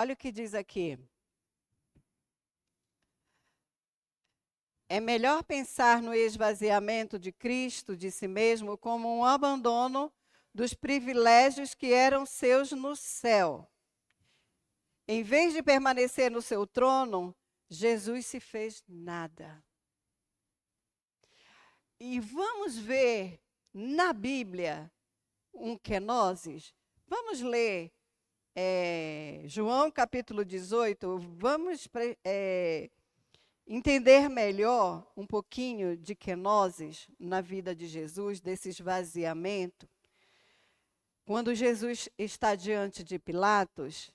Olha o que diz aqui. É melhor pensar no esvaziamento de Cristo de si mesmo como um abandono dos privilégios que eram seus no céu. Em vez de permanecer no seu trono, Jesus se fez nada. E vamos ver na Bíblia um kenosis. Vamos ler João capítulo 18. Vamos entender melhor um pouquinho de kenosis na vida de Jesus, desse esvaziamento. Quando Jesus está diante de Pilatos,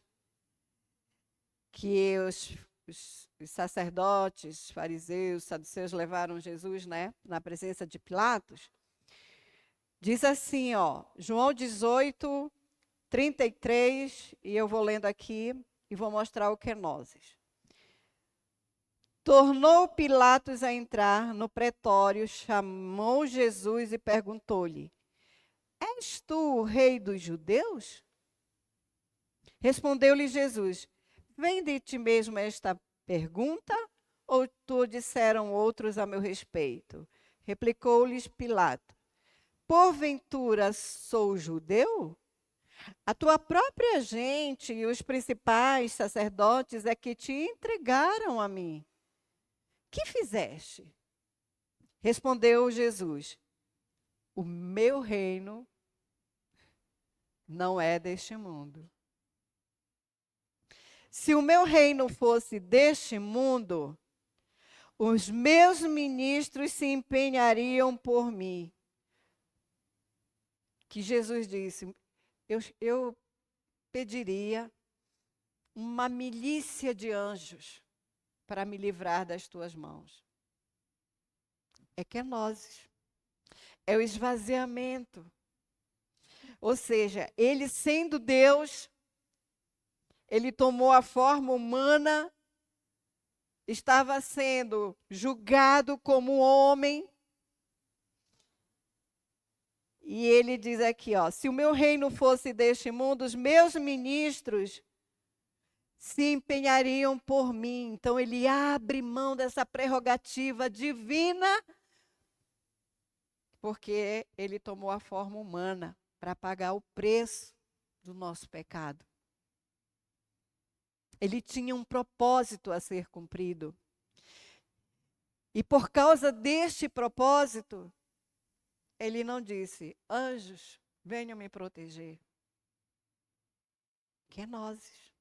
que os sacerdotes, fariseus, saduceus levaram Jesus, na presença de Pilatos, diz assim, João 18, 33, e eu vou lendo aqui e vou mostrar o kenosis. Tornou Pilatos a entrar no pretório, chamou Jesus e perguntou-lhe: És tu o rei dos judeus? Respondeu-lhe Jesus: Vem de ti mesmo esta pergunta, ou tu disseram outros a meu respeito? Replicou-lhes Pilato: Porventura sou judeu? A tua própria gente e os principais sacerdotes é que te entregaram a mim. Que fizeste? Respondeu Jesus: O meu reino não é deste mundo. Se o meu reino fosse deste mundo, os meus ministros se empenhariam por mim. Que Jesus disse: eu pediria uma milícia de anjos para me livrar das tuas mãos. É kenosis. É o esvaziamento. Ou seja, ele sendo Deus, ele tomou a forma humana, estava sendo julgado como homem. E ele diz aqui, se o meu reino fosse deste mundo, os meus ministros se empenhariam por mim. Então ele abre mão dessa prerrogativa divina, porque ele tomou a forma humana para pagar o preço do nosso pecado. Ele tinha um propósito a ser cumprido. E por causa deste propósito, ele não disse: anjos, venham me proteger. Kenosis,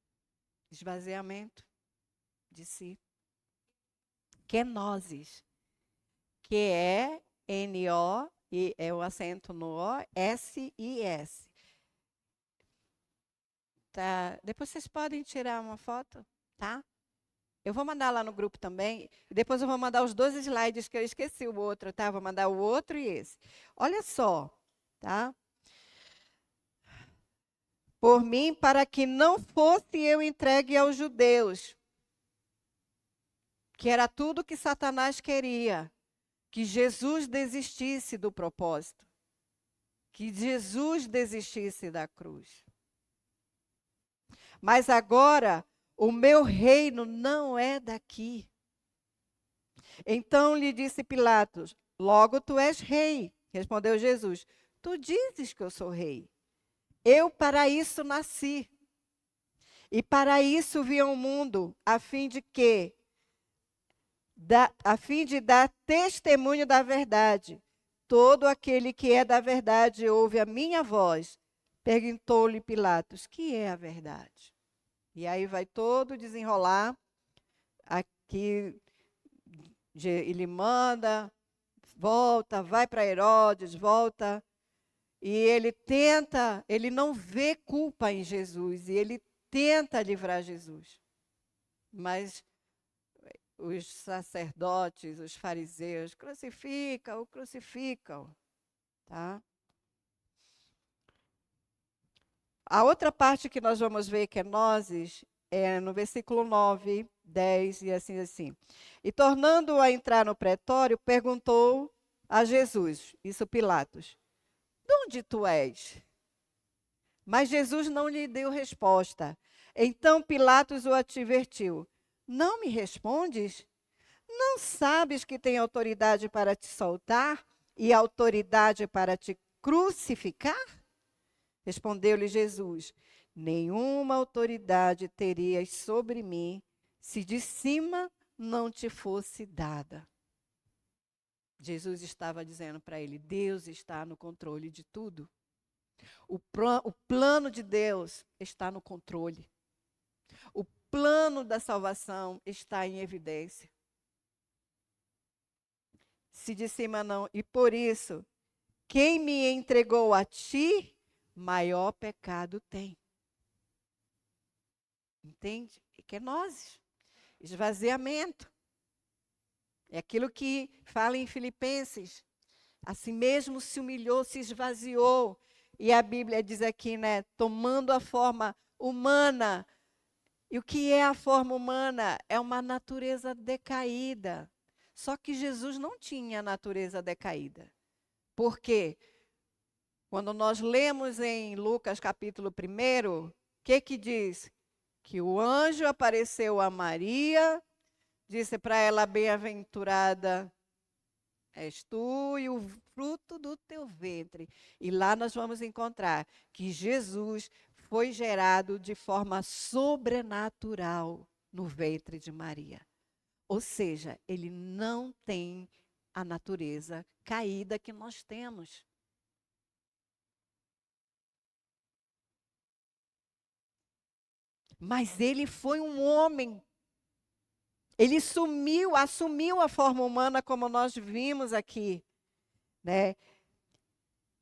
esvaziamento de si. Kenosis, Q-E-N-O, e é o acento no O, S-I-S. Tá? Depois vocês podem tirar uma foto, tá? Eu vou mandar lá no grupo também. E depois eu vou mandar os 2 slides, que eu esqueci o outro, tá? Vou mandar o outro e esse. Olha só, tá? Por mim, para que não fosse eu entregue aos judeus, que era tudo que Satanás queria, que Jesus desistisse do propósito, que Jesus desistisse da cruz. Mas agora, o meu reino não é daqui. Então lhe disse Pilatos: logo tu és rei. Respondeu Jesus: tu dizes que eu sou rei. Eu para isso nasci. E para isso vim ao mundo, a fim de dar testemunho da verdade. Todo aquele que é da verdade ouve a minha voz. Perguntou-lhe Pilatos: que é a verdade? E aí vai todo desenrolar. Aqui ele manda, volta, vai para Herodes, volta. E ele não vê culpa em Jesus, e ele tenta livrar Jesus. Mas os sacerdotes, os fariseus, crucificam, tá? A outra parte que nós vamos ver, kenosis, é no versículo 9, 10, e assim. E tornando a entrar no pretório, perguntou a Jesus, isso Pilatos: de onde tu és? Mas Jesus não lhe deu resposta. Então Pilatos o advertiu: Não me respondes? Não sabes que tenho autoridade para te soltar e autoridade para te crucificar? Respondeu-lhe Jesus: Nenhuma autoridade terias sobre mim se de cima não te fosse dada. Jesus estava dizendo para ele: Deus está no controle de tudo. O plano de Deus está no controle. O plano da salvação está em evidência. Se de cima não, e por isso, quem me entregou a ti, maior pecado tem. Entende? E que é nós. Esvaziamento. É aquilo que fala em Filipenses. Assim mesmo se humilhou, se esvaziou. E a Bíblia diz aqui, né? Tomando a forma humana. E o que é a forma humana? É uma natureza decaída. Só que Jesus não tinha natureza decaída. Por quê? Quando nós lemos em Lucas capítulo 1, o que diz? Que o anjo apareceu a Maria, disse para ela: bem-aventurada és tu e o fruto do teu ventre. E lá nós vamos encontrar que Jesus foi gerado de forma sobrenatural no ventre de Maria. Ou seja, ele não tem a natureza caída que nós temos. Mas ele foi um homem. Ele assumiu a forma humana, como nós vimos aqui, né?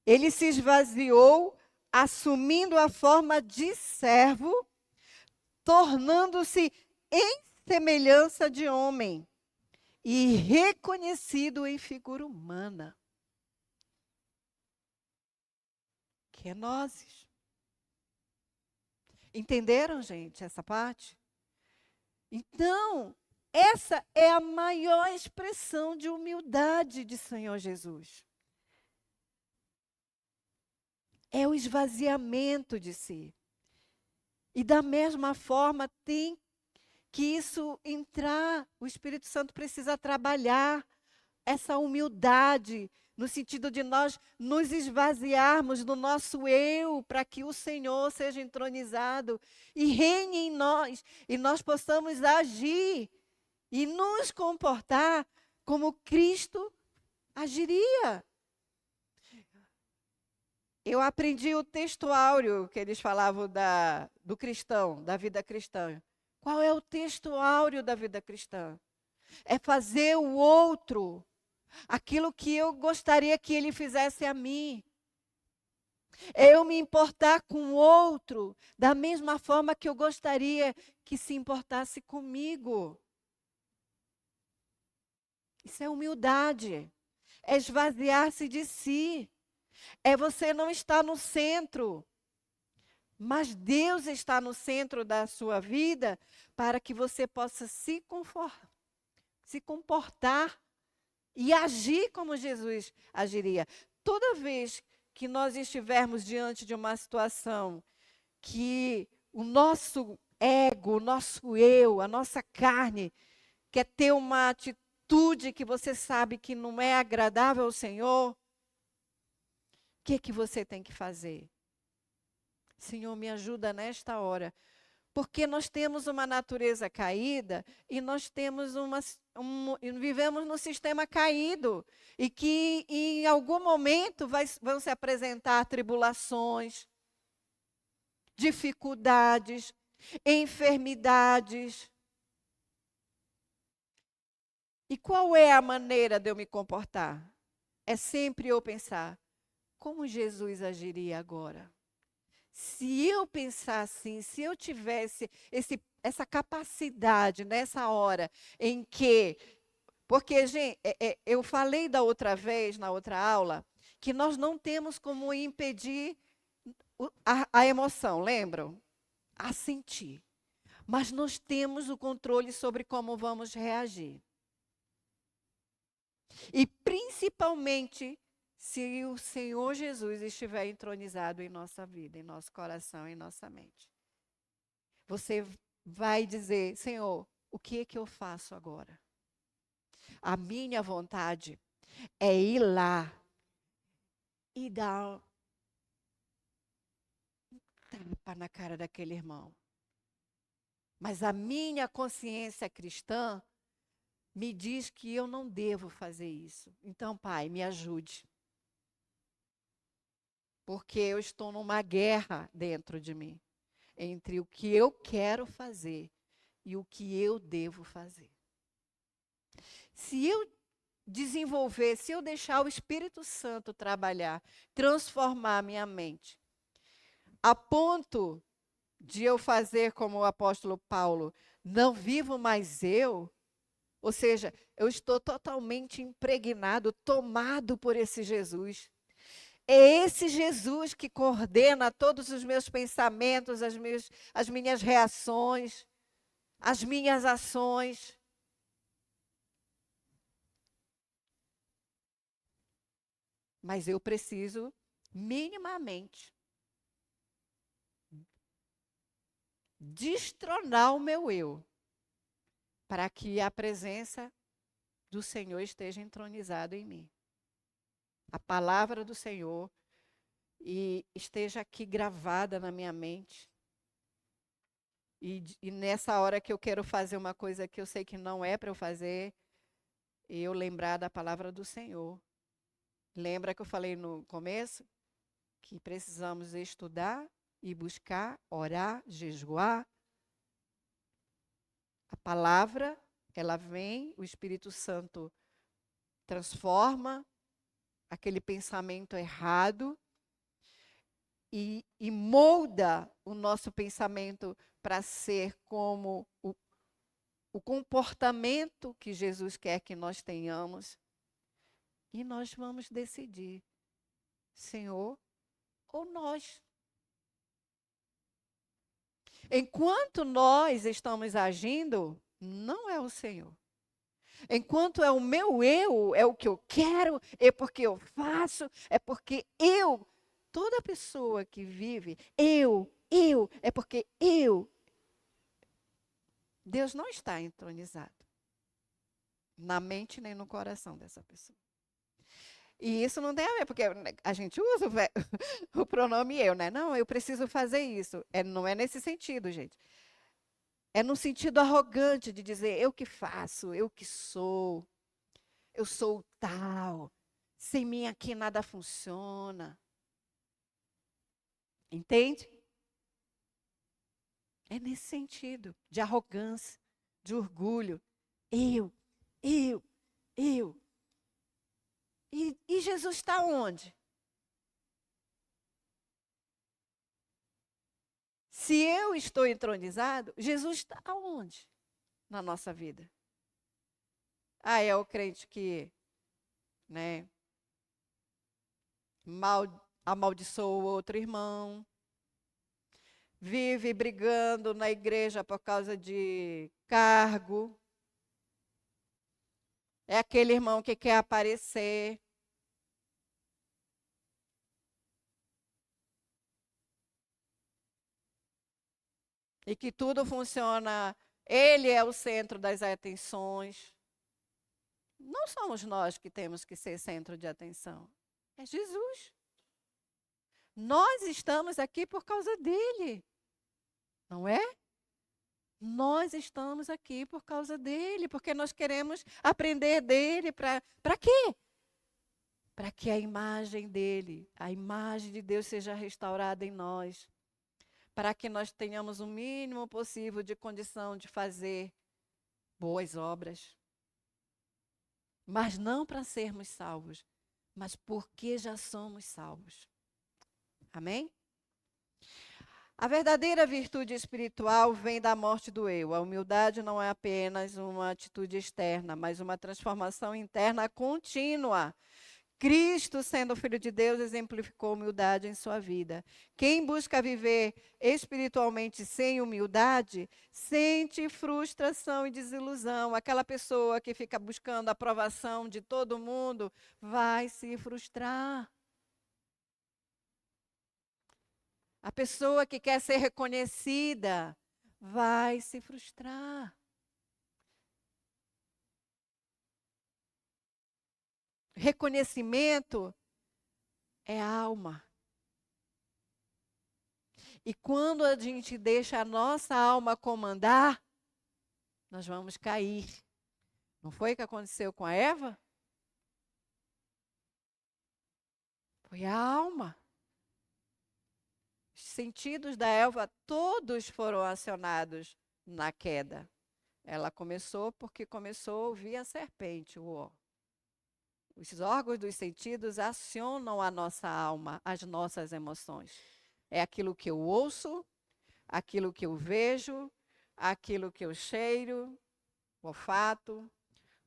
Ele se esvaziou, assumindo a forma de servo, tornando-se em semelhança de homem e reconhecido em figura humana. Que é nós. Entenderam, gente, essa parte? Então, essa é a maior expressão de humildade de Senhor Jesus. É o esvaziamento de si. E da mesma forma tem que isso entrar, o Espírito Santo precisa trabalhar essa humildade, no sentido de nós nos esvaziarmos do nosso eu, para que o Senhor seja entronizado e reine em nós, e nós possamos agir e nos comportar como Cristo agiria. Eu aprendi o texto áureo que eles falavam do cristão, da vida cristã. Qual é o texto áureo da vida cristã? É fazer o outro aquilo que eu gostaria que ele fizesse a mim. É eu me importar com o outro da mesma forma que eu gostaria que se importasse comigo. Isso é humildade. É esvaziar-se de si. É você não estar no centro. Mas Deus está no centro da sua vida para que você possa se comportar e agir como Jesus agiria. Toda vez que nós estivermos diante de uma situação que o nosso ego, o nosso eu, a nossa carne quer ter uma atitude que você sabe que não é agradável ao Senhor, o que você tem que fazer? Senhor, me ajuda nesta hora. Porque nós temos uma natureza caída e nós temos vivemos num sistema caído. E que em algum momento vão se apresentar tribulações, dificuldades, enfermidades. E qual é a maneira de eu me comportar? É sempre eu pensar, como Jesus agiria agora? Se eu pensar assim, se eu tivesse essa capacidade nessa hora em que... Porque, gente, eu falei da outra vez, na outra aula, que nós não temos como impedir a emoção, lembram? A sentir. Mas nós temos o controle sobre como vamos reagir. E principalmente se o Senhor Jesus estiver entronizado em nossa vida, em nosso coração, em nossa mente. você vai dizer: Senhor, o que é que eu faço agora? A minha vontade é ir lá e dar um tapa na cara daquele irmão. Mas a minha consciência cristã me diz que eu não devo fazer isso. Então, Pai, me ajude. Porque eu estou numa guerra dentro de mim, entre o que eu quero fazer e o que eu devo fazer. Se eu desenvolver, se eu deixar o Espírito Santo trabalhar, transformar a minha mente, a ponto de eu fazer como o apóstolo Paulo, não vivo mais eu, ou seja, eu estou totalmente impregnado, tomado por esse Jesus. É esse Jesus que coordena todos os meus pensamentos, as minhas reações, as minhas ações. Mas eu preciso, minimamente, destronar o meu eu, para que a presença do Senhor esteja entronizada em mim. A palavra do Senhor esteja aqui gravada na minha mente. E nessa hora que eu quero fazer uma coisa que eu sei que não é para eu fazer, eu lembrar da palavra do Senhor. Lembra que eu falei no começo? Que precisamos estudar e buscar, orar, jejuar. A palavra, ela vem, o Espírito Santo transforma aquele pensamento errado e molda o nosso pensamento para ser como o comportamento que Jesus quer que nós tenhamos. E nós vamos decidir, Senhor ou nós. Enquanto nós estamos agindo, não é o Senhor. Enquanto é o meu eu, é o que eu quero, é porque eu faço, é porque eu. Toda pessoa que vive, é porque eu. Deus não está entronizado na mente nem no coração dessa pessoa. E isso não tem a ver, porque a gente usa o pronome eu, né? Não, eu preciso fazer isso. Não é nesse sentido, gente. É no sentido arrogante de dizer, eu que faço, eu que sou, eu sou o tal, sem mim aqui nada funciona. Entende? É nesse sentido, de arrogância, de orgulho. Eu. E Jesus está onde? Se eu estou entronizado, Jesus está onde na nossa vida? É o crente que, né, amaldiçoa o outro irmão, vive brigando na igreja por causa de cargo. É aquele irmão que quer aparecer. E que tudo funciona, ele é o centro das atenções. Não somos nós que temos que ser centro de atenção. É Jesus. Nós estamos aqui por causa dele. Não é? Nós estamos aqui por causa dele, porque nós queremos aprender dele. Para quê? Para que a imagem dele, a imagem de Deus seja restaurada em nós. Para que nós tenhamos o mínimo possível de condição de fazer boas obras. Mas não para sermos salvos, mas porque já somos salvos. Amém? A verdadeira virtude espiritual vem da morte do eu. A humildade não é apenas uma atitude externa, mas uma transformação interna contínua. Cristo, sendo o Filho de Deus, exemplificou humildade em sua vida. Quem busca viver espiritualmente sem humildade, sente frustração e desilusão. Aquela pessoa que fica buscando a aprovação de todo mundo vai se frustrar. A pessoa que quer ser reconhecida vai se frustrar. Reconhecimento é a alma. E quando a gente deixa a nossa alma comandar, nós vamos cair. Não foi o que aconteceu com a Eva? Foi a alma. Os sentidos da Eva todos foram acionados na queda. Ela começou porque começou a ouvir a serpente. Os órgãos dos sentidos acionam a nossa alma, as nossas emoções. É aquilo que eu ouço, aquilo que eu vejo, aquilo que eu cheiro, olfato,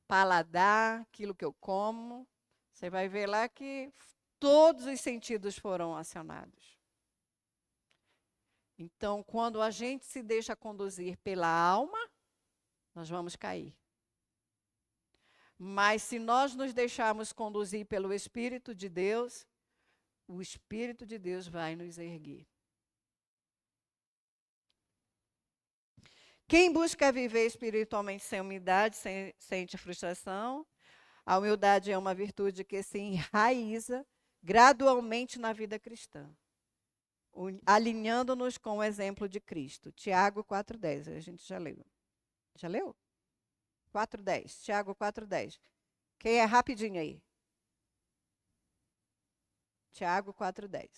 paladar, aquilo que eu como. Você vai ver lá que todos os sentidos foram acionados. Então, quando a gente se deixa conduzir pela alma, nós vamos cair. Mas se nós nos deixarmos conduzir pelo Espírito de Deus, o Espírito de Deus vai nos erguer. Quem busca viver espiritualmente sem humildade, sente frustração. A humildade é uma virtude que se enraiza gradualmente na vida cristã, alinhando-nos com o exemplo de Cristo. Tiago 4,10, a gente já leu. Já leu? 4,10, Tiago 4,10. Quem é rapidinho aí? Tiago 4,10.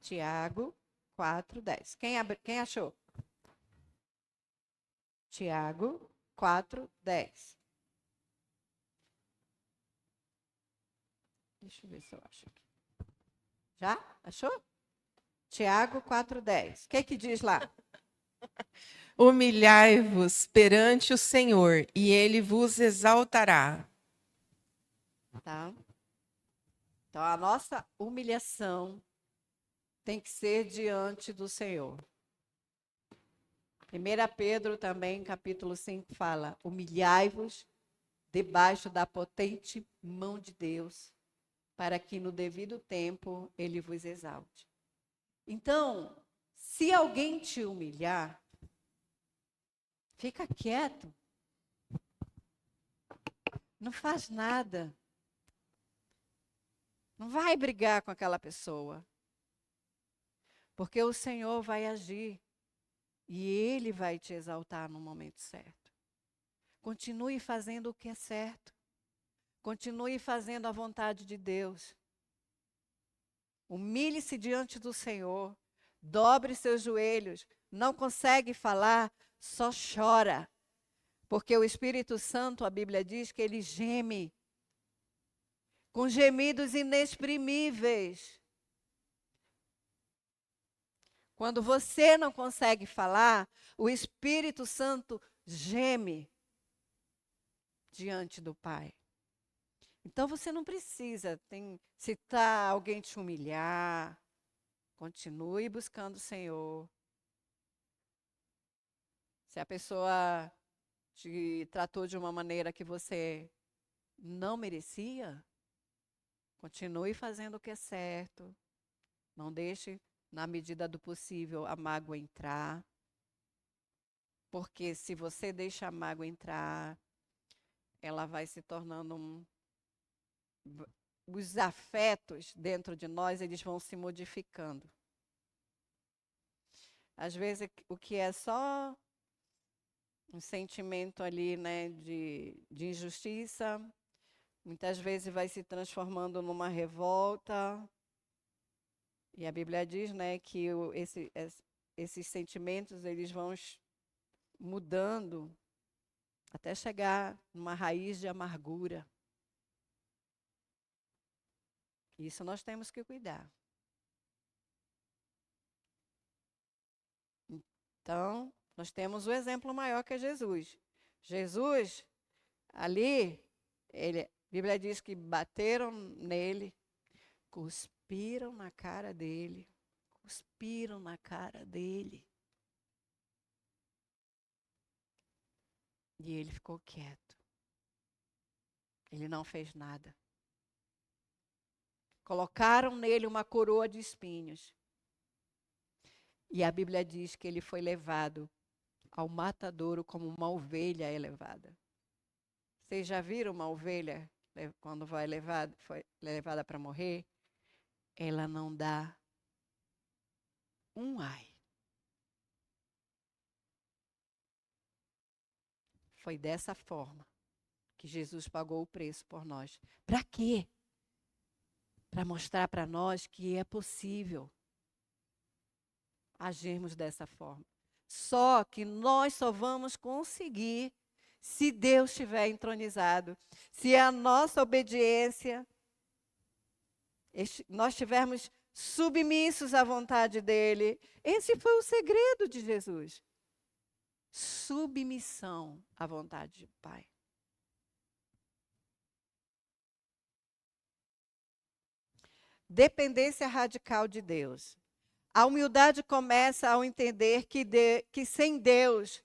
Tiago 4,10. Quem achou? Tiago 4,10. Deixa eu ver se eu acho aqui. Já? Achou? Tiago 4,10. O que diz lá? Humilhai-vos perante o Senhor, e ele vos exaltará. Tá? Então, a nossa humilhação tem que ser diante do Senhor. 1 Pedro também, capítulo 5, fala: humilhai-vos debaixo da potente mão de Deus, para que no devido tempo ele vos exalte. Então, se alguém te humilhar, fica quieto. Não faz nada. Não vai brigar com aquela pessoa. Porque o Senhor vai agir. E Ele vai te exaltar no momento certo. Continue fazendo o que é certo. Continue fazendo a vontade de Deus. Humilhe-se diante do Senhor. Dobre seus joelhos. Não consegue falar, só chora. Porque o Espírito Santo, a Bíblia diz que ele geme com gemidos inexprimíveis. Quando você não consegue falar, o Espírito Santo geme diante do Pai. Então você não precisa, se tá alguém te humilhar, continue buscando o Senhor. Se a pessoa te tratou de uma maneira que você não merecia, continue fazendo o que é certo. Não deixe, na medida do possível, a mágoa entrar. Porque se você deixa a mágoa entrar, ela vai se tornando os afetos dentro de nós, eles vão se modificando. Às vezes, o que é só um sentimento ali, né, de injustiça, muitas vezes vai se transformando numa revolta. E a Bíblia diz, né, que esses sentimentos eles vão mudando até chegar numa raiz de amargura. Isso nós temos que cuidar. Então, nós temos o exemplo maior que é Jesus. Jesus, ali, a Bíblia diz que bateram nele, cuspiram na cara dele, cuspiram na cara dele. E ele ficou quieto. Ele não fez nada. Colocaram nele uma coroa de espinhos. E a Bíblia diz que ele foi levado ao matadouro como uma ovelha é levada. Vocês já viram uma ovelha quando foi levada para morrer? Ela não dá um ai. Foi dessa forma que Jesus pagou o preço por nós. Para quê? Para mostrar para nós que é possível agirmos dessa forma. Só que nós só vamos conseguir se Deus estiver entronizado, se a nossa obediência, nós estivermos submissos à vontade dele. Esse foi o segredo de Jesus. Submissão à vontade do Pai. Dependência radical de Deus. A humildade começa ao entender que sem Deus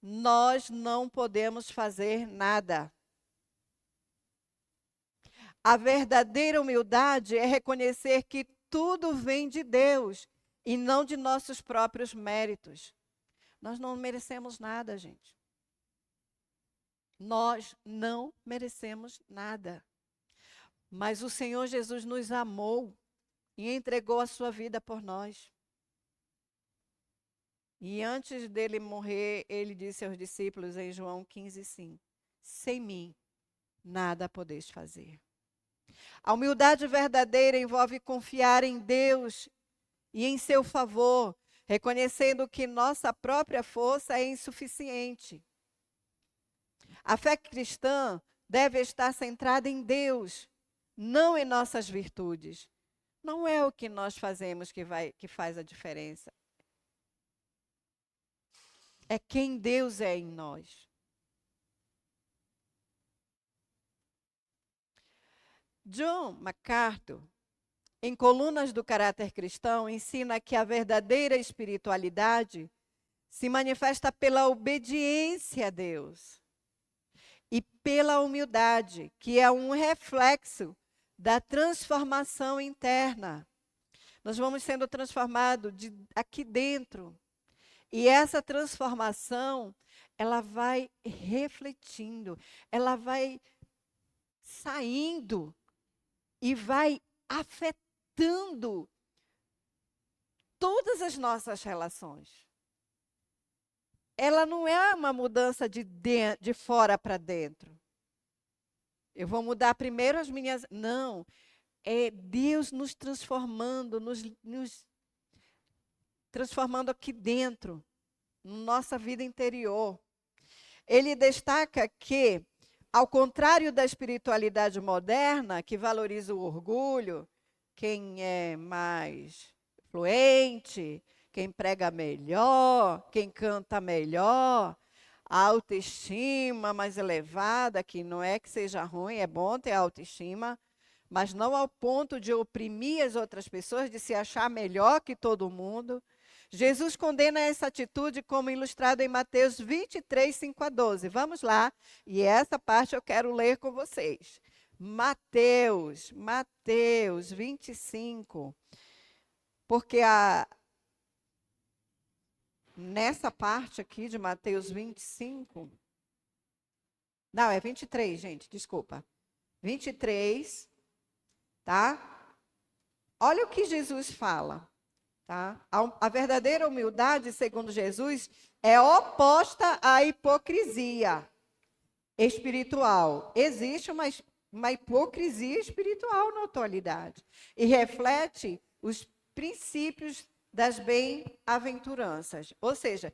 nós não podemos fazer nada. A verdadeira humildade é reconhecer que tudo vem de Deus e não de nossos próprios méritos. Nós não merecemos nada, gente. Nós não merecemos nada. Mas o Senhor Jesus nos amou e entregou a sua vida por nós. E antes dele morrer, ele disse aos discípulos em João 15:5: sem mim, nada podeis fazer. A humildade verdadeira envolve confiar em Deus e em seu favor, reconhecendo que nossa própria força é insuficiente. A fé cristã deve estar centrada em Deus, não em nossas virtudes. Não é o que nós fazemos que faz a diferença. É quem Deus é em nós. John MacArthur, em Colunas do Caráter Cristão, ensina que a verdadeira espiritualidade se manifesta pela obediência a Deus e pela humildade, que é um reflexo da transformação interna. Nós vamos sendo transformados aqui dentro. E essa transformação, ela vai refletindo, ela vai saindo e vai afetando todas as nossas relações. Ela não é uma mudança de fora para dentro. Eu vou mudar primeiro as minhas... Não, é Deus nos transformando, nos transformando aqui dentro, na nossa vida interior. Ele destaca que, ao contrário da espiritualidade moderna, que valoriza o orgulho, quem é mais fluente, quem prega melhor, quem canta melhor, a autoestima mais elevada, que não é que seja ruim, é bom ter autoestima, mas não ao ponto de oprimir as outras pessoas, de se achar melhor que todo mundo. Jesus condena essa atitude como ilustrado em Mateus 23, 5-12. Vamos lá, e essa parte eu quero ler com vocês. Mateus 25. Porque nessa parte aqui de Mateus 25... Não, é 23, gente, desculpa. 23, tá? Olha o que Jesus fala. Tá? A verdadeira humildade, segundo Jesus, é oposta à hipocrisia espiritual. Existe uma hipocrisia espiritual na atualidade e reflete os princípios das bem-aventuranças. Ou seja,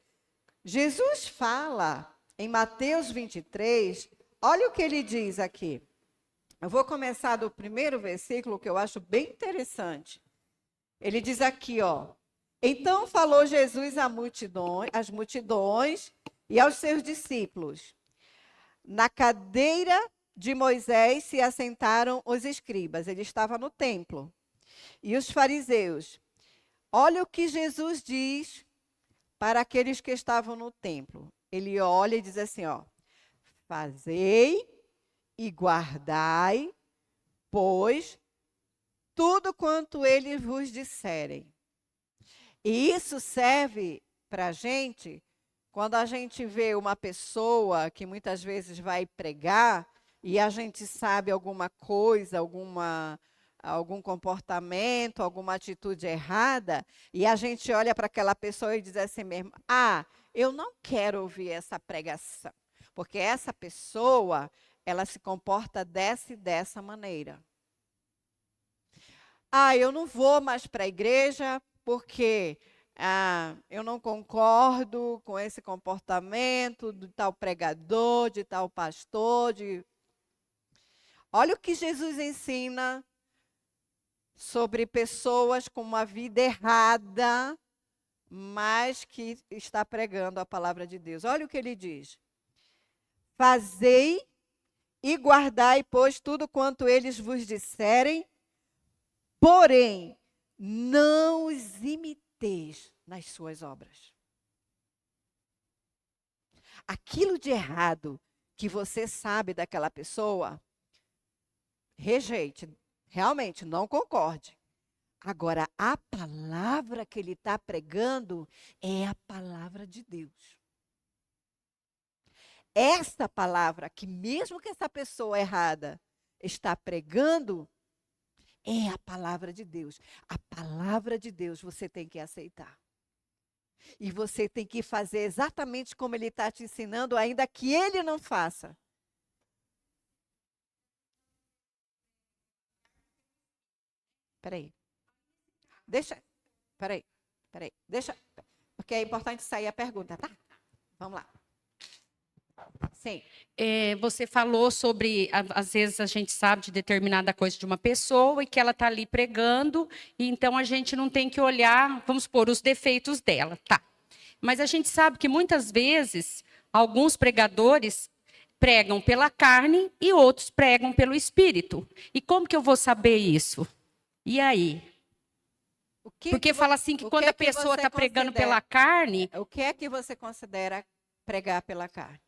Jesus fala em Mateus 23, olha o que ele diz aqui. Eu vou começar do primeiro versículo, que eu acho bem interessante. Ele diz aqui, ó: então falou Jesus às multidões e aos seus discípulos. Na cadeira de Moisés se assentaram os escribas. Ele estava no templo. E os fariseus. Olha o que Jesus diz para aqueles que estavam no templo. Ele olha e diz assim, ó: fazei e guardai, pois tudo quanto eles vos disserem. E isso serve para a gente, quando a gente vê uma pessoa que muitas vezes vai pregar e a gente sabe alguma coisa, algum comportamento, alguma atitude errada, e a gente olha para aquela pessoa e diz assim mesmo: ah, eu não quero ouvir essa pregação, porque essa pessoa, ela se comporta dessa e dessa maneira. Ah, eu não vou mais para a igreja porque eu não concordo com esse comportamento de tal pregador, de tal pastor. Olha o que Jesus ensina sobre pessoas com uma vida errada, mas que está pregando a palavra de Deus. Olha o que ele diz: fazei e guardai, pois, tudo quanto eles vos disserem, porém, não os imiteis nas suas obras. Aquilo de errado que você sabe daquela pessoa, rejeite. Realmente, não concorde. Agora, a palavra que ele está pregando é a palavra de Deus. Essa palavra que mesmo que essa pessoa errada está pregando, é a palavra de Deus. A palavra de Deus você tem que aceitar. E você tem que fazer exatamente como ele está te ensinando, ainda que ele não faça. Peraí. Peraí. Deixa, porque é importante sair a pergunta, tá? Vamos lá. Sim. Você falou sobre, às vezes a gente sabe de determinada coisa de uma pessoa e que ela está ali pregando, e então a gente não tem que olhar, vamos supor, os defeitos dela, tá? Mas a gente sabe que muitas vezes alguns pregadores pregam pela carne e outros pregam pelo espírito. E como que eu vou saber isso? E aí? Porque fala assim que quando a pessoa está pregando pela carne... O que é que você considera pregar pela carne?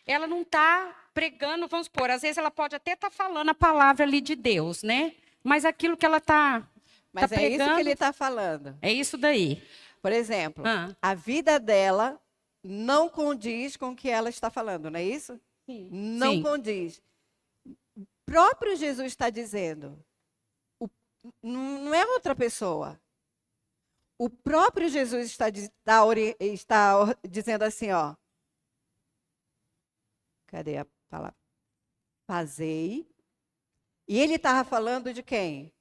Ela não está pregando, vamos supor, às vezes ela pode até estar falando a palavra ali de Deus, né? Mas aquilo que ela está Mas é pregando, isso que ele está falando. É isso daí. Por exemplo, a vida dela não condiz com o que ela está falando, não é isso? Sim. Não condiz. O próprio Jesus está dizendo, não é outra pessoa. O próprio Jesus está dizendo assim, ó. Cadê a palavra? Fazei. E ele estava falando de quem?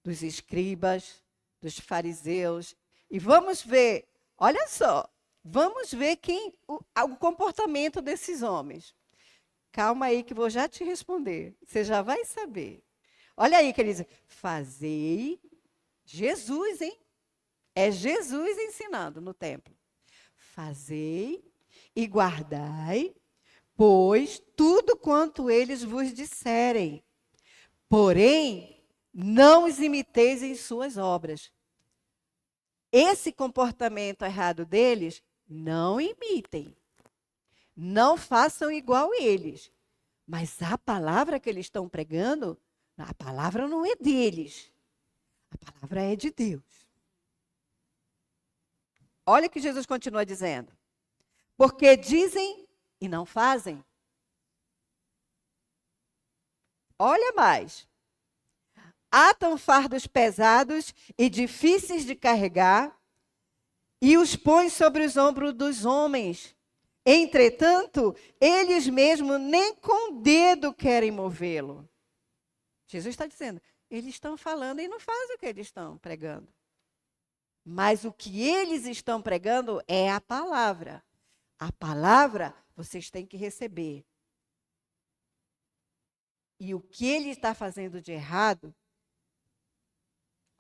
Dos escribas, dos fariseus. E vamos ver, olha só, vamos ver o comportamento desses homens. Calma aí que vou já te responder. Você já vai saber. Olha aí que ele diz, fazei. Jesus, hein? É Jesus ensinando no templo. Fazei e guardai, pois tudo quanto eles vos disserem. Porém, não os imiteis em suas obras. Esse comportamento errado deles, não imitem. Não façam igual eles. Mas a palavra que eles estão pregando, a palavra não é deles. A palavra é de Deus. Olha o que Jesus continua dizendo. Porque dizem e não fazem. Olha mais. Atam fardos pesados e difíceis de carregar e os põem sobre os ombros dos homens. Entretanto, eles mesmos nem com o dedo querem movê-lo. Jesus está dizendo, eles estão falando e não fazem o que eles estão pregando. Mas o que eles estão pregando é a palavra. A palavra vocês têm que receber. E o que ele está fazendo de errado,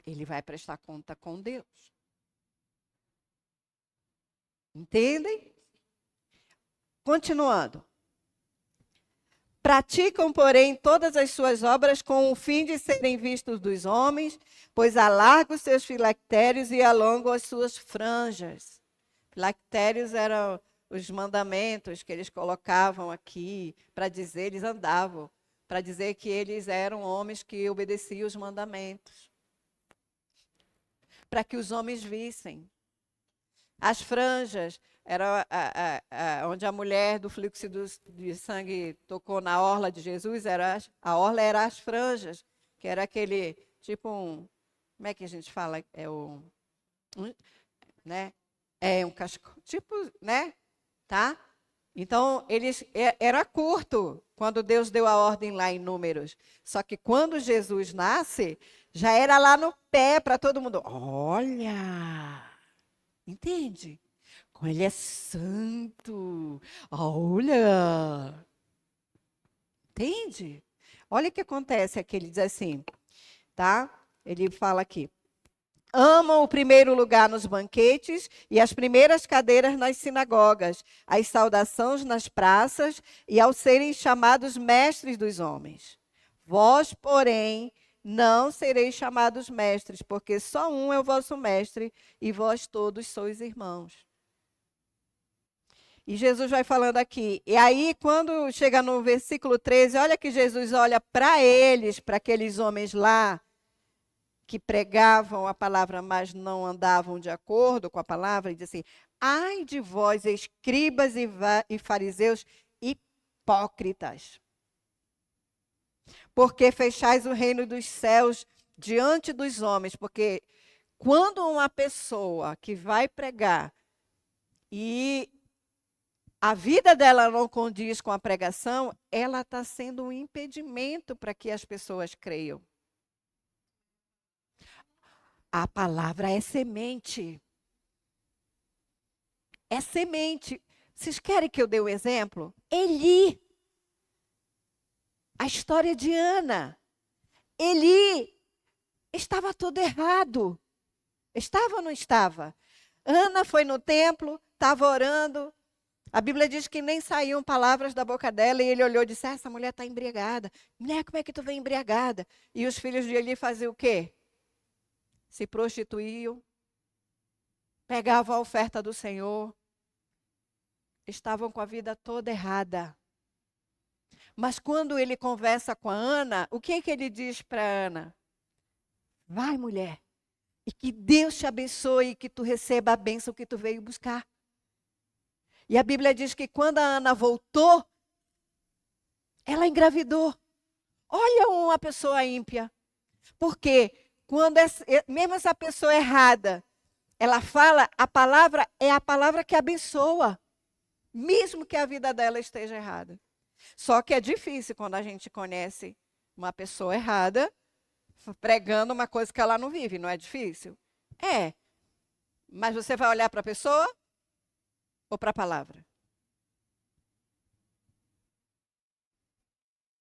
ele vai prestar conta com Deus. Entendem? Continuando. Praticam, porém, todas as suas obras com o fim de serem vistos dos homens, pois alargam os seus filactérios e alongam as suas franjas. Filactérios eram os mandamentos que eles colocavam aqui para dizer, eles andavam, para dizer que eles eram homens que obedeciam os mandamentos. para que os homens vissem. As franjas, era onde a mulher do fluxo de sangue tocou na orla de Jesus, a orla era as franjas, que era aquele, tipo como é que a gente fala? Né? É um casco, tipo, né? Tá? Então, era curto quando Deus deu a ordem lá em Números. Só que quando Jesus nasce, já era lá no pé para todo mundo. Olha! Entende? Como ele é santo. Olha! Entende? Olha o que acontece aqui, ele diz assim, tá? Ele fala aqui. Amam o primeiro lugar nos banquetes e as primeiras cadeiras nas sinagogas, as saudações nas praças e ao serem chamados mestres dos homens. Vós, porém, não sereis chamados mestres, porque só um é o vosso mestre e vós todos sois irmãos. E Jesus vai falando aqui. E aí, quando chega no versículo 13, olha que Jesus olha para eles, para aqueles homens lá, que pregavam a palavra, mas não andavam de acordo com a palavra, e diz assim: ai de vós, escribas e fariseus hipócritas, porque fechais o reino dos céus diante dos homens. Porque quando uma pessoa que vai pregar e a vida dela não condiz com a pregação, ela está sendo um impedimento para que as pessoas creiam. A palavra é semente. É semente. Vocês querem que eu dê um exemplo? Eli. A história de Ana. Eli estava todo errado. Estava ou não estava? Ana foi no templo, estava orando. A Bíblia diz que nem saíam palavras da boca dela e ele olhou e disse: essa mulher está embriagada. Mulher, como é que tu vem embriagada? E os filhos de Eli faziam o quê? Se prostituíam, pegavam a oferta do Senhor, estavam com a vida toda errada. Mas quando ele conversa com a Ana, o que é que ele diz para Ana? Vai, mulher, e que Deus te abençoe e que tu receba a bênção que tu veio buscar. E a Bíblia diz que quando a Ana voltou, ela engravidou. Olha uma pessoa ímpia. Por quê? Quando mesmo essa pessoa errada, ela fala, a palavra é a palavra que abençoa, mesmo que a vida dela esteja errada. Só que é difícil quando a gente conhece uma pessoa errada, pregando uma coisa que ela não vive, não é difícil? É. Mas você vai olhar para a pessoa ou para a palavra?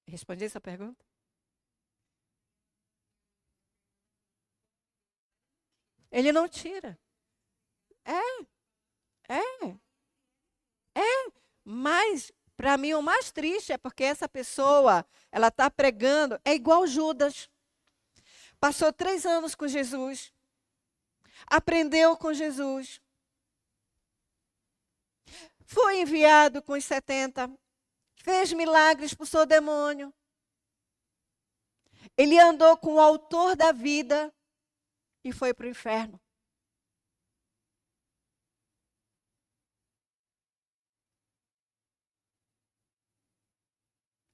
Respondi essa pergunta? Ele não tira. É. Mas, para mim, o mais triste é porque essa pessoa, ela está pregando, é igual Judas. Passou 3 anos com Jesus. Aprendeu com Jesus. Foi enviado com os 70. Fez milagres, expulsou o demônio. Ele andou com o autor da vida e foi para o inferno.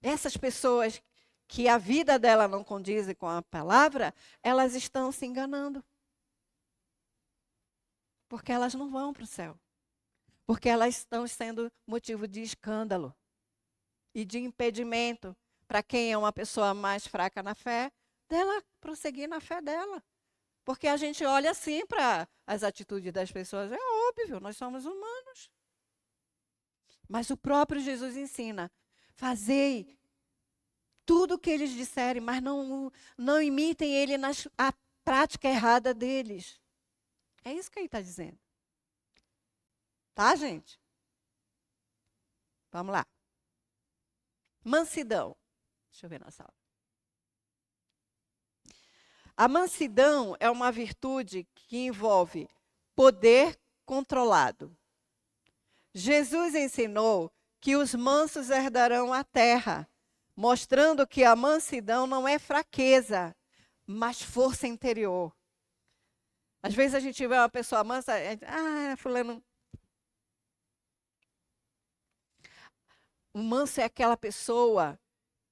Essas pessoas que a vida dela não condiz com a palavra, elas estão se enganando. Porque elas não vão para o céu. Porque elas estão sendo motivo de escândalo e de impedimento para quem é uma pessoa mais fraca na fé, dela prosseguir na fé dela. Porque a gente olha assim para as atitudes das pessoas. É óbvio, nós somos humanos. Mas o próprio Jesus ensina: fazei tudo o que eles disserem, mas não imitem ele a prática errada deles. É isso que ele está dizendo. Tá, gente? Vamos lá. Mansidão. Deixa eu ver na sala. A mansidão é uma virtude que envolve poder controlado. Jesus ensinou que os mansos herdarão a terra, mostrando que a mansidão não é fraqueza, mas força interior. Às vezes a gente vê uma pessoa mansa, fulano. O manso é aquela pessoa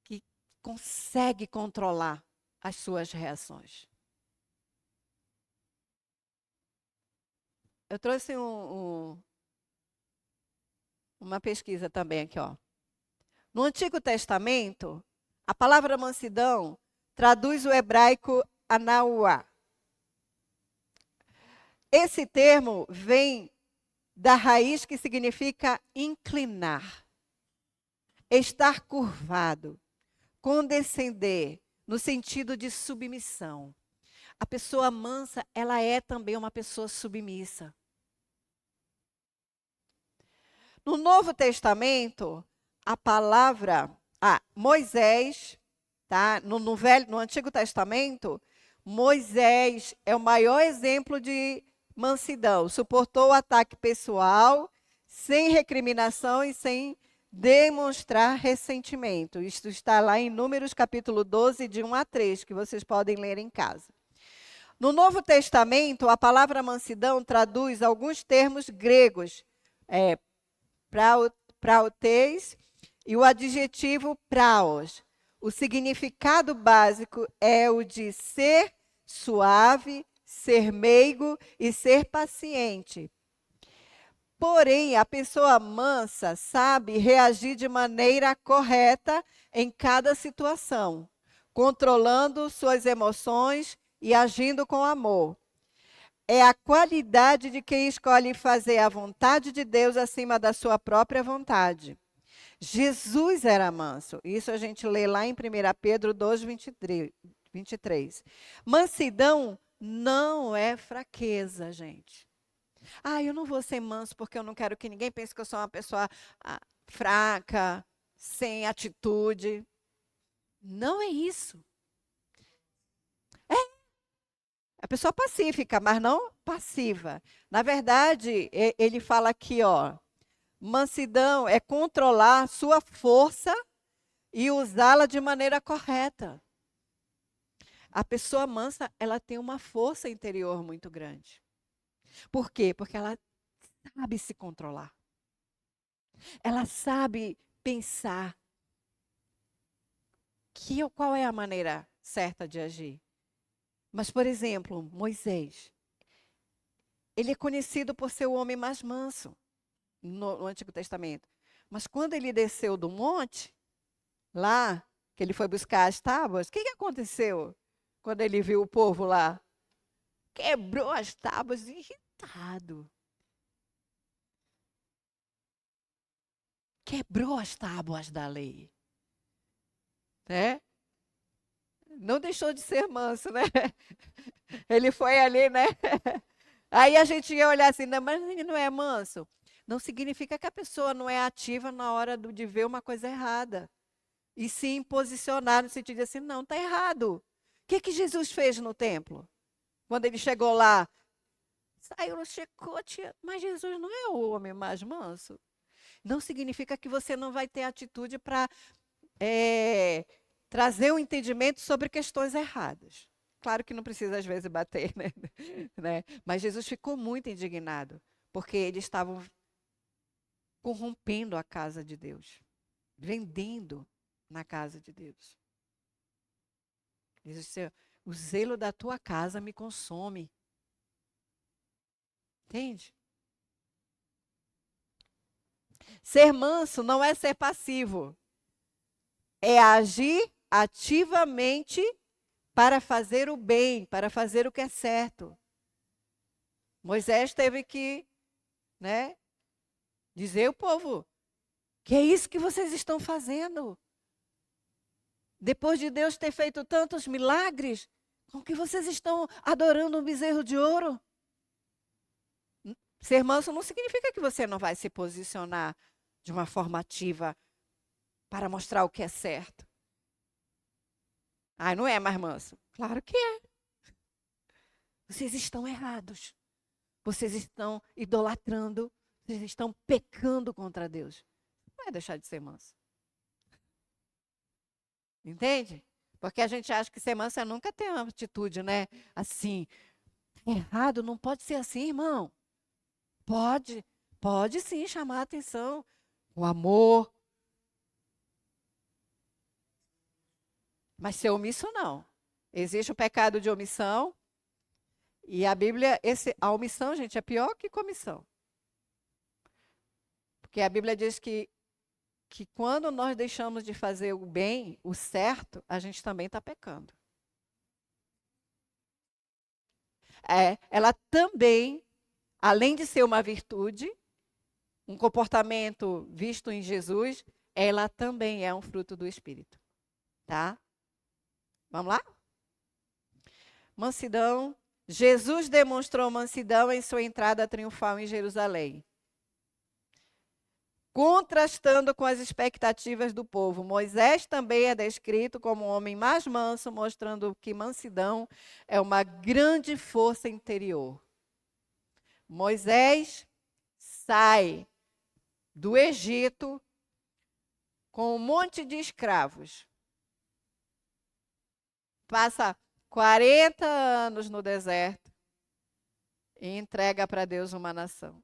que consegue controlar as suas reações. Eu trouxe uma pesquisa também aqui, ó. No Antigo Testamento, a palavra mansidão traduz o hebraico anauá. Esse termo vem da raiz que significa inclinar, estar curvado, condescender, no sentido de submissão. A pessoa mansa, ela é também uma pessoa submissa. No Novo Testamento, a palavra Moisés, tá? No Antigo Testamento, Moisés é o maior exemplo de mansidão. Suportou o ataque pessoal, sem recriminação e sem demonstrar ressentimento. Isto está lá em Números capítulo 12, de 1 a 3, que vocês podem ler em casa. No Novo Testamento, a palavra mansidão traduz alguns termos gregos, praotes e o adjetivo praos. O significado básico é o de ser suave, ser meigo e ser paciente. Porém, a pessoa mansa sabe reagir de maneira correta em cada situação, controlando suas emoções e agindo com amor. É a qualidade de quem escolhe fazer a vontade de Deus acima da sua própria vontade. Jesus era manso. Isso a gente lê lá em 1 Pedro 2, 23. Mansidão não é fraqueza, gente. Eu não vou ser manso porque eu não quero que ninguém pense que eu sou uma pessoa fraca, sem atitude. Não é isso. A pessoa pacífica, mas não passiva. Na verdade, ele fala aqui, ó, mansidão é controlar sua força e usá-la de maneira correta. A pessoa mansa, ela tem uma força interior muito grande. Por quê? Porque ela sabe se controlar. Ela sabe pensar qual é a maneira certa de agir. Mas, por exemplo, Moisés, ele é conhecido por ser o homem mais manso no Antigo Testamento. Mas quando ele desceu do monte, lá, que ele foi buscar as tábuas, o que aconteceu quando ele viu o povo lá? Quebrou as tábuas, irritado. Quebrou as tábuas da lei. Né? Não deixou de ser manso, né? Ele foi ali, né? Aí a gente ia olhar assim, não, mas ele não é manso. Não significa que a pessoa não é ativa na hora de ver uma coisa errada. E sim posicionar no sentido de assim, não, está errado. O que Jesus fez no templo? Quando ele chegou lá, saiu no chicote, mas Jesus não é o homem mais manso. Não significa que você não vai ter atitude para trazer um entendimento sobre questões erradas. Claro que não precisa, às vezes, bater, né? Mas Jesus ficou muito indignado, porque eles estavam corrompendo a casa de Deus, vendendo na casa de Deus. Ele disse, o zelo da tua casa me consome. Entende? Ser manso não é ser passivo. É agir ativamente para fazer o bem, para fazer o que é certo. Moisés teve que, dizer ao povo, que é isso que vocês estão fazendo? Depois de Deus ter feito tantos milagres, com que vocês estão adorando um bezerro de ouro? Ser manso não significa que você não vai se posicionar de uma forma ativa para mostrar o que é certo. Não é mais manso? Claro que é. Vocês estão errados. Vocês estão idolatrando. Vocês estão pecando contra Deus. Não vai deixar de ser manso. Entende? Porque a gente acha que ser manso é nunca ter uma atitude, assim, errado, não pode ser assim, irmão. Pode sim chamar a atenção. O amor. Mas ser omisso, não. Existe o pecado de omissão. E a Bíblia, a omissão, gente, é pior que comissão. Porque a Bíblia diz que quando nós deixamos de fazer o bem, o certo, a gente também está pecando. Ela também, além de ser uma virtude, um comportamento visto em Jesus, ela também é um fruto do Espírito. Tá? Vamos lá? Mansidão. Jesus demonstrou mansidão em sua entrada triunfal em Jerusalém, contrastando com as expectativas do povo. Moisés também é descrito como um homem mais manso, mostrando que mansidão é uma grande força interior. Moisés sai do Egito com um monte de escravos. Passa 40 anos no deserto e entrega para Deus uma nação.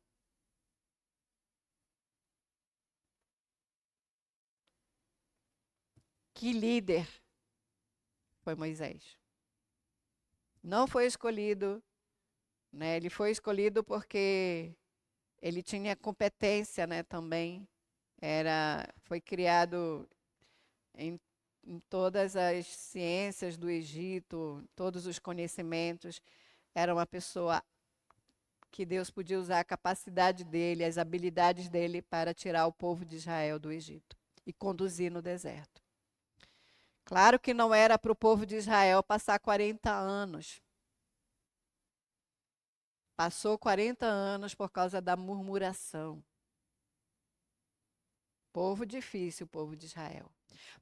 Que líder foi Moisés. Não foi escolhido, né? Ele foi escolhido porque ele tinha competência, né, também. Foi criado em todas as ciências do Egito, todos os conhecimentos. Era uma pessoa que Deus podia usar a capacidade dele, as habilidades dele para tirar o povo de Israel do Egito e conduzir no deserto. Claro que não era para o povo de Israel passar 40 anos. Passou 40 anos por causa da murmuração. Povo difícil, o povo de Israel.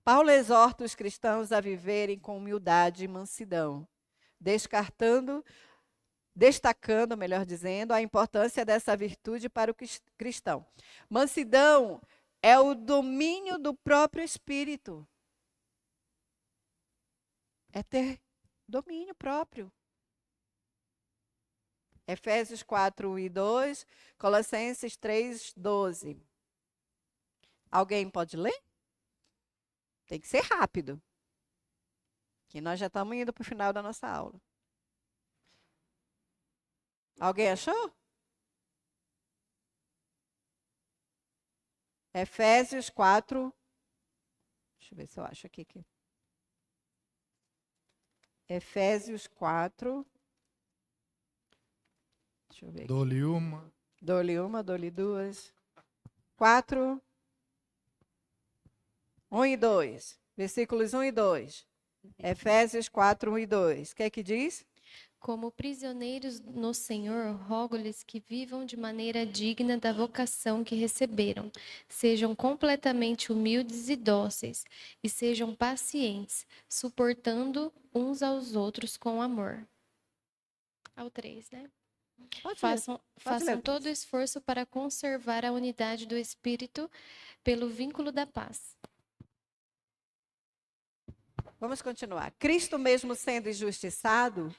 Paulo exorta os cristãos a viverem com humildade e mansidão, destacando, melhor dizendo, a importância dessa virtude para o cristão. Mansidão é o domínio do próprio espírito. É ter domínio próprio. Efésios 4:1-2, Colossenses 3:12. Alguém pode ler? Tem que ser rápido, que nós já estamos indo para o final da nossa aula. Alguém achou? Efésios 4. Deixa eu ver se eu acho aqui. Efésios 4. Deixa eu ver aqui. Dou-lhe uma. Dou-lhe uma, dou-lhe duas. 4. 1 e 2. Versículos 1 e 2. Efésios 4, 1 e 2. O que é que diz? Como prisioneiros no Senhor, rogo-lhes que vivam de maneira digna da vocação que receberam. Sejam completamente humildes e dóceis, e sejam pacientes, suportando uns aos outros com amor. Ao 3, né? Façam todo o esforço para conservar a unidade do Espírito pelo vínculo da paz. Vamos continuar. Cristo, mesmo sendo injustiçado,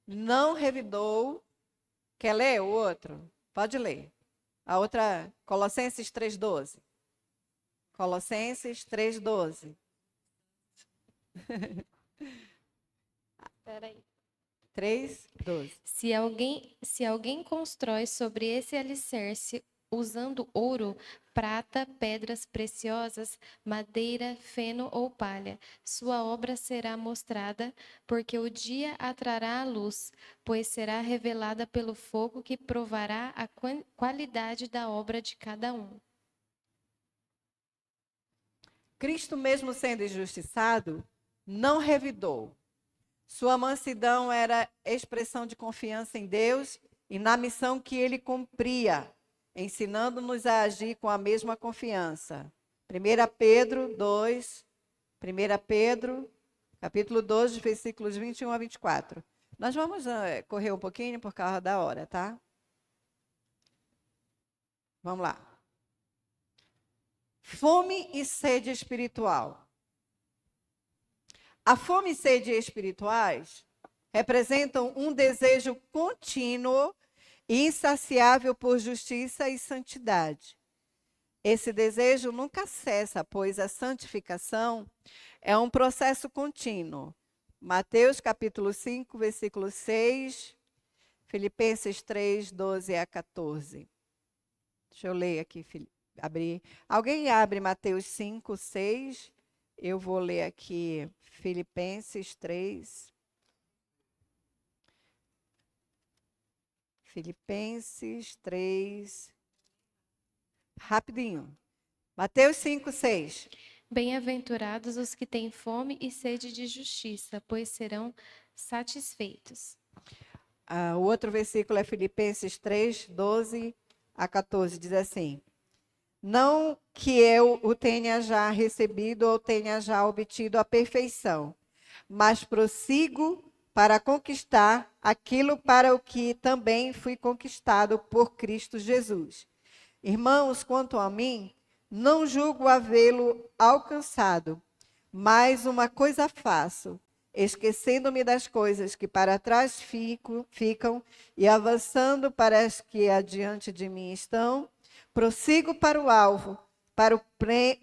não revidou. Quer ler o outro? Pode ler. A outra, Colossenses 3:12. Colossenses 3:12. Espera aí. 3:12. Se alguém constrói sobre esse alicerce usando ouro, prata, pedras preciosas, madeira, feno ou palha, sua obra será mostrada, porque o dia a trará à luz, pois será revelada pelo fogo que provará a qualidade da obra de cada um. Cristo, mesmo sendo injustiçado, não revidou. Sua mansidão era expressão de confiança em Deus e na missão que ele cumpria, ensinando-nos a agir com a mesma confiança. 1 Pedro 2, 1 Pedro, capítulo 12, versículos 21 a 24. Nós vamos correr um pouquinho por causa da hora, tá? Vamos lá. Fome e sede espiritual. A fome e sede espirituais representam um desejo contínuo e insaciável por justiça e santidade. Esse desejo nunca cessa, pois a santificação é um processo contínuo. Mateus capítulo 5, versículo 6, Filipenses 3, 12 a 14. Deixa eu ler aqui, abrir. Alguém abre Mateus 5, 6? Eu vou ler aqui Filipenses 3. Filipenses 3. Rapidinho. Mateus 5, 6. Bem-aventurados os que têm fome e sede de justiça, pois serão satisfeitos. O outro versículo é Filipenses 3, 12 a 14. Diz assim: não que eu o tenha já recebido ou tenha já obtido a perfeição, mas prossigo para conquistar aquilo para o que também fui conquistado por Cristo Jesus. Irmãos, quanto a mim, não julgo havê-lo alcançado, mas uma coisa faço, esquecendo-me das coisas que para trás ficam e avançando para as que adiante de mim estão, prossigo para o alvo, para o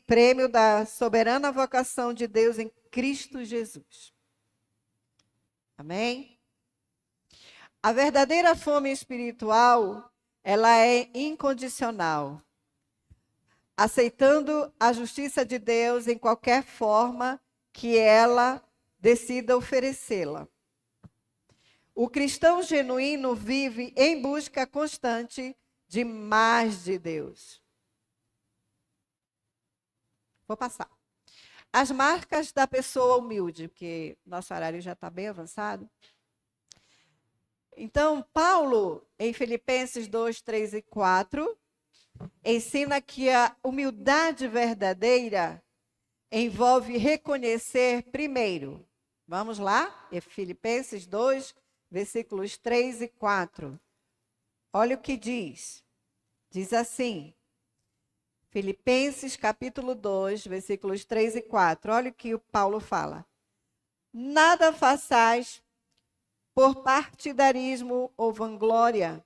prêmio da soberana vocação de Deus em Cristo Jesus. Amém? A verdadeira fome espiritual, ela é incondicional, aceitando a justiça de Deus em qualquer forma que ela decida oferecê-la. O cristão genuíno vive em busca constante de mais de Deus. Vou passar. As marcas da pessoa humilde, porque nosso horário já está bem avançado. Então, Paulo, em Filipenses 2, 3 e 4, ensina que a humildade verdadeira envolve reconhecer primeiro. Vamos lá? É Filipenses 2, versículos 3 e 4. Olha o que diz. Diz assim, Filipenses capítulo 2, versículos 3 e 4. Olha o que o Paulo fala. Nada façais por partidarismo ou vanglória,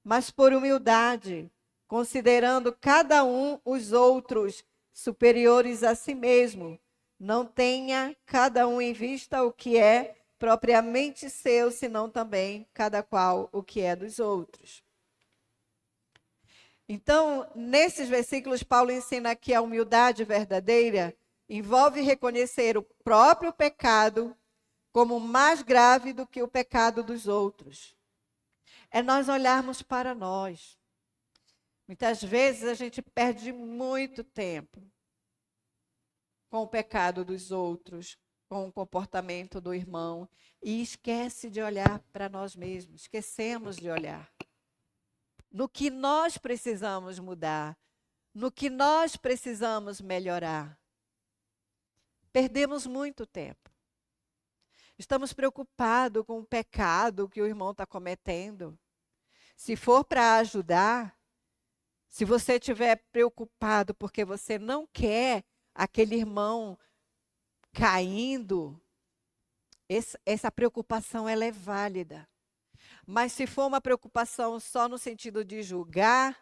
mas por humildade, considerando cada um os outros superiores a si mesmo. Não tenha cada um em vista o que é propriamente seu, senão também cada qual o que é dos outros. Então, nesses versículos, Paulo ensina que a humildade verdadeira envolve reconhecer o próprio pecado como mais grave do que o pecado dos outros. É nós olharmos para nós. Muitas vezes a gente perde muito tempo com o pecado dos outros, com o comportamento do irmão, e esquece de olhar para nós mesmos, esquecemos de olhar no que nós precisamos mudar, no que nós precisamos melhorar. Perdemos muito tempo. Estamos preocupados com o pecado que o irmão está cometendo. Se for para ajudar, se você estiver preocupado porque você não quer aquele irmão caindo, essa preocupação ela é válida. Mas se for uma preocupação só no sentido de julgar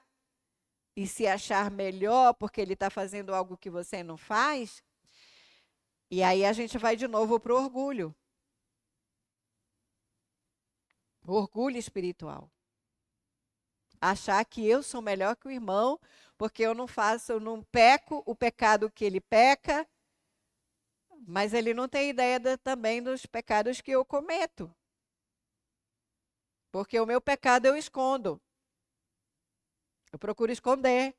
e se achar melhor porque ele está fazendo algo que você não faz, e aí a gente vai de novo para o orgulho. O orgulho espiritual. Achar que eu sou melhor que o irmão, porque eu não peco o pecado que ele peca, mas ele não tem ideia também dos pecados que eu cometo. Porque o meu pecado eu escondo. Eu procuro esconder.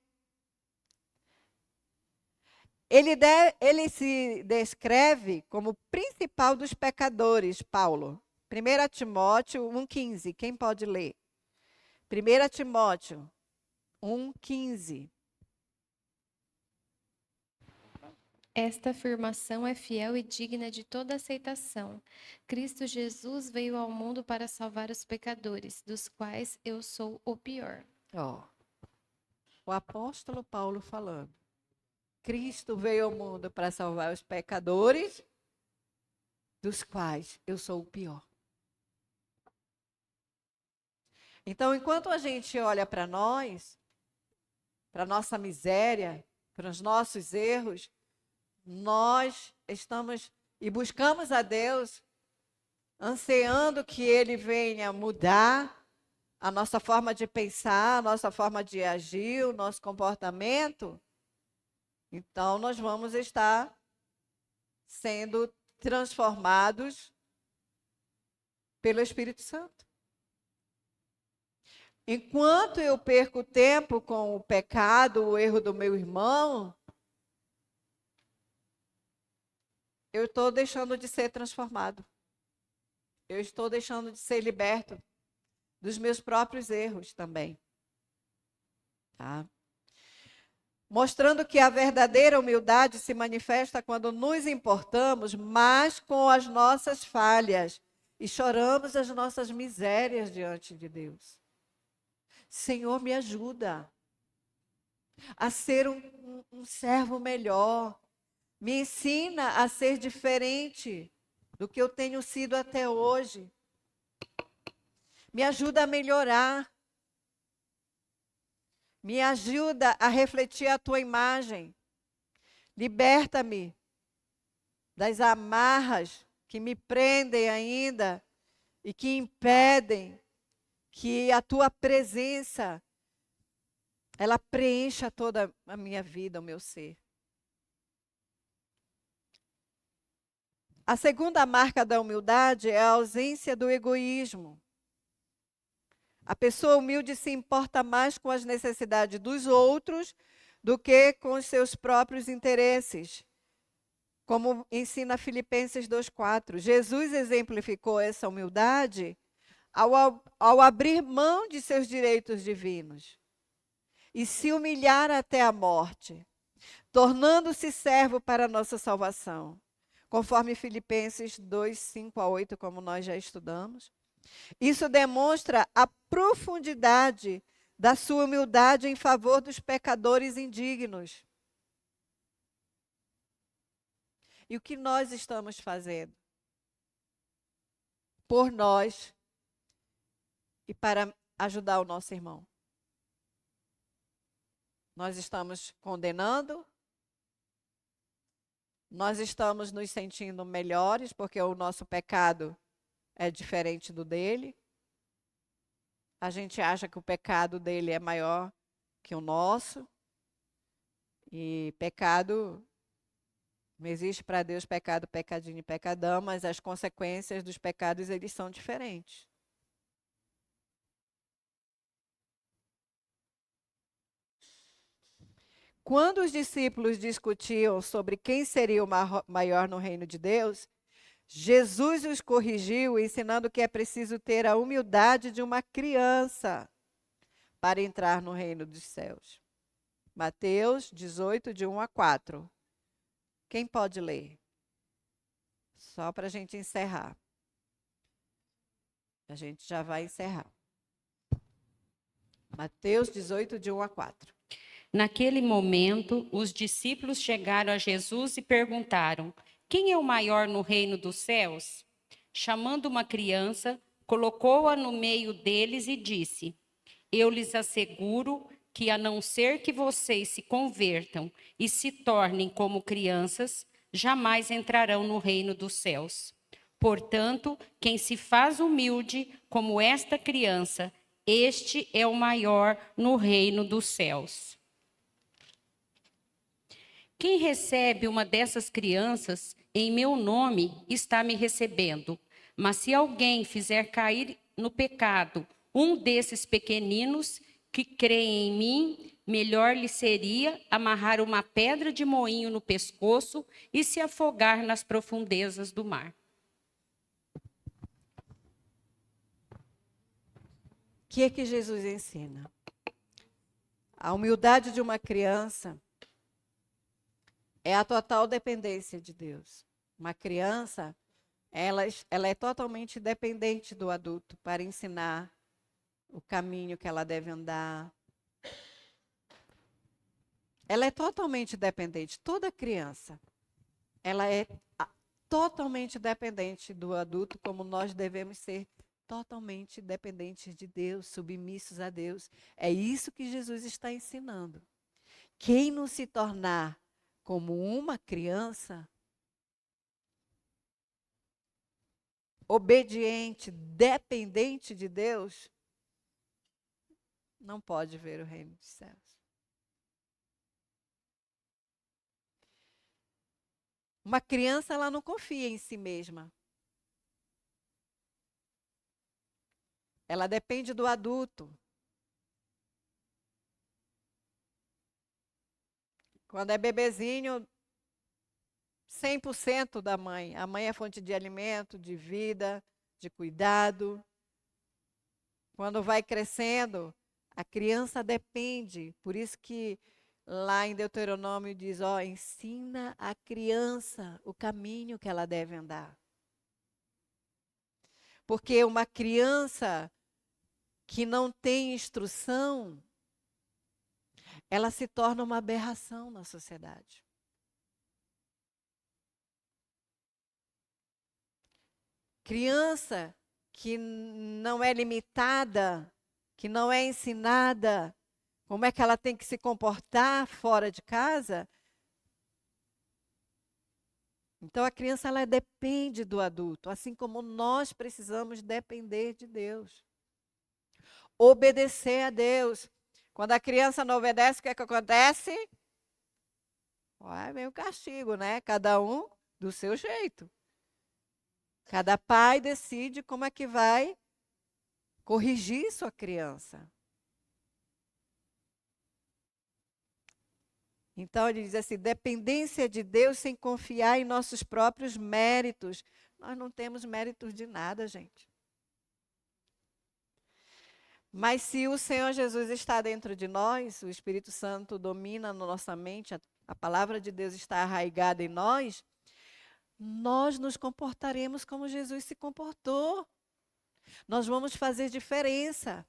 Ele se descreve como o principal dos pecadores, Paulo. 1 Timóteo 1,15. Quem pode ler? 1 Timóteo 1,15. Esta afirmação é fiel e digna de toda aceitação. Cristo Jesus veio ao mundo para salvar os pecadores, dos quais eu sou o pior. O apóstolo Paulo falando. Cristo veio ao mundo para salvar os pecadores, dos quais eu sou o pior. Então, enquanto a gente olha para nós, para a nossa miséria, para os nossos erros, nós estamos e buscamos a Deus, ansiando que Ele venha mudar a nossa forma de pensar, a nossa forma de agir, o nosso comportamento. Então, nós vamos estar sendo transformados pelo Espírito Santo. Enquanto eu perco tempo com o pecado, o erro do meu irmão, eu estou deixando de ser transformado. Eu estou deixando de ser liberto dos meus próprios erros também. Tá? Mostrando que a verdadeira humildade se manifesta quando nos importamos mais com as nossas falhas e choramos as nossas misérias diante de Deus. Senhor, me ajuda a ser um servo melhor. Me ensina a ser diferente do que eu tenho sido até hoje. Me ajuda a melhorar. Me ajuda a refletir a tua imagem. Liberta-me das amarras que me prendem ainda e que impedem que a tua presença ela preencha toda a minha vida, o meu ser. A segunda marca da humildade é a ausência do egoísmo. A pessoa humilde se importa mais com as necessidades dos outros do que com os seus próprios interesses, como ensina Filipenses 2,4. Jesus exemplificou essa humildade ao abrir mão de seus direitos divinos e se humilhar até a morte, tornando-se servo para a nossa salvação, conforme Filipenses 2:5-8, como nós já estudamos. Isso demonstra a profundidade da sua humildade em favor dos pecadores indignos. E o que nós estamos fazendo? Por nós e para ajudar o nosso irmão. Nós estamos condenando, nós estamos nos sentindo melhores porque o nosso pecado é diferente do dele. A gente acha que o pecado dele é maior que o nosso. E pecado, não existe para Deus pecado, pecadinho e pecadão, mas as consequências dos pecados, eles são diferentes. Quando os discípulos discutiam sobre quem seria o maior no reino de Deus, Jesus os corrigiu, ensinando que é preciso ter a humildade de uma criança para entrar no reino dos céus. Mateus 18, de 1-4. Quem pode ler? Só para a gente encerrar. A gente já vai encerrar. Mateus 18, de 1-4. Naquele momento, os discípulos chegaram a Jesus e perguntaram: quem é o maior no reino dos céus? Chamando uma criança, colocou-a no meio deles e disse: eu lhes asseguro que, a não ser que vocês se convertam e se tornem como crianças, jamais entrarão no reino dos céus. Portanto, quem se faz humilde como esta criança, este é o maior no reino dos céus. Quem recebe uma dessas crianças em meu nome está me recebendo. Mas se alguém fizer cair no pecado um desses pequeninos que creem em mim, melhor lhe seria amarrar uma pedra de moinho no pescoço e se afogar nas profundezas do mar. O que é que Jesus ensina? A humildade de uma criança é a total dependência de Deus. Uma criança, ela é totalmente dependente do adulto para ensinar o caminho que ela deve andar. Ela é totalmente dependente. Toda criança, ela é totalmente dependente do adulto, como nós devemos ser totalmente dependentes de Deus, submissos a Deus. É isso que Jesus está ensinando. Quem não se tornar como uma criança, obediente, dependente de Deus, não pode ver o reino dos céus. Uma criança, ela não confia em si mesma. Ela depende do adulto. Quando é bebezinho, 100% da mãe. A mãe é fonte de alimento, de vida, de cuidado. Quando vai crescendo, a criança depende. Por isso que lá em Deuteronômio diz, ensina a criança o caminho que ela deve andar. Porque uma criança que não tem instrução, ela se torna uma aberração na sociedade. Criança que não é limitada, que não é ensinada como é que ela tem que se comportar fora de casa. Então a criança, ela depende do adulto, assim como nós precisamos depender de Deus. Obedecer a Deus. Quando a criança não obedece, o que é que acontece? Vem o castigo, né? Cada um do seu jeito. Cada pai decide como é que vai corrigir sua criança. Então ele diz assim, dependência de Deus sem confiar em nossos próprios méritos. Nós não temos méritos de nada, gente. Mas se o Senhor Jesus está dentro de nós, o Espírito Santo domina na nossa mente, a palavra de Deus está arraigada em nós, nós nos comportaremos como Jesus se comportou. Nós vamos fazer diferença.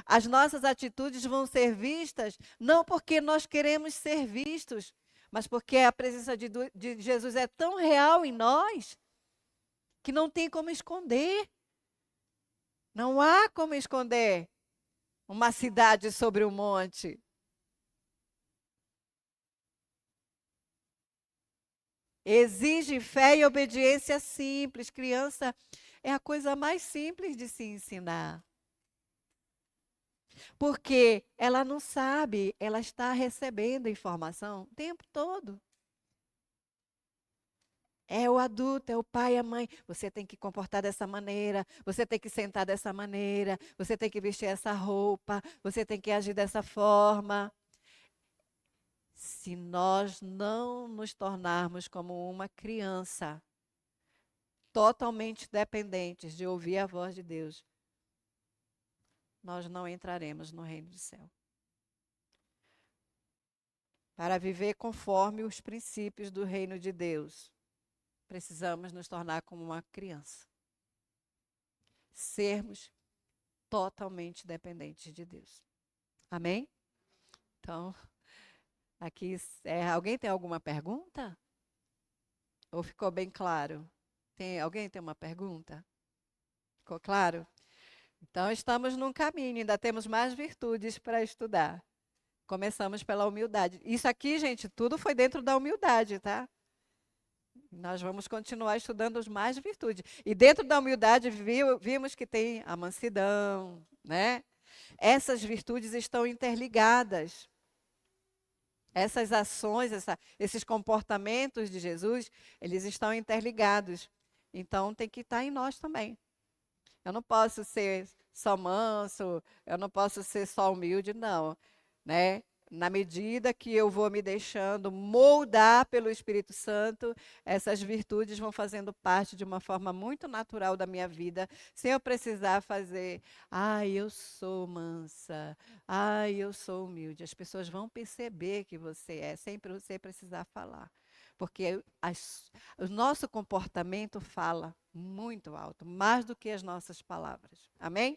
As nossas atitudes vão ser vistas, não porque nós queremos ser vistos, mas porque a presença de Jesus é tão real em nós, que não tem como esconder. Não há como esconder uma cidade sobre um monte. Exige fé e obediência simples. Criança é a coisa mais simples de se ensinar. Porque ela não sabe, ela está recebendo informação o tempo todo. É o adulto, é o pai e a mãe. Você tem que comportar dessa maneira, você tem que sentar dessa maneira, você tem que vestir essa roupa, você tem que agir dessa forma. Se nós não nos tornarmos como uma criança, totalmente dependentes de ouvir a voz de Deus, nós não entraremos no reino do céu. Para viver conforme os princípios do reino de Deus, precisamos nos tornar como uma criança. Sermos totalmente dependentes de Deus. Amém? Então, aqui, alguém tem alguma pergunta? Ou ficou bem claro? Alguém tem uma pergunta? Ficou claro? Então, estamos num caminho, ainda temos mais virtudes para estudar. Começamos pela humildade. Isso aqui, gente, tudo foi dentro da humildade, tá? Nós vamos continuar estudando as mais virtudes. E dentro da humildade vimos que tem a mansidão, né? Essas virtudes estão interligadas. Essas ações, esses comportamentos de Jesus, eles estão interligados. Então, tem que estar em nós também. Eu não posso ser só manso, eu não posso ser só humilde, não, né? Na medida que eu vou me deixando moldar pelo Espírito Santo, essas virtudes vão fazendo parte de uma forma muito natural da minha vida, sem eu precisar fazer, eu sou mansa, eu sou humilde. As pessoas vão perceber que você é, sem você precisar falar. Porque o nosso comportamento fala muito alto, mais do que as nossas palavras. Amém?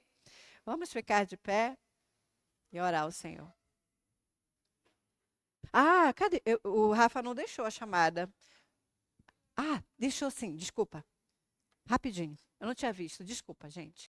Vamos ficar de pé e orar ao Senhor. Cadê? O Rafa não deixou a chamada. Deixou sim, desculpa. Rapidinho. Eu não tinha visto. Desculpa, gente.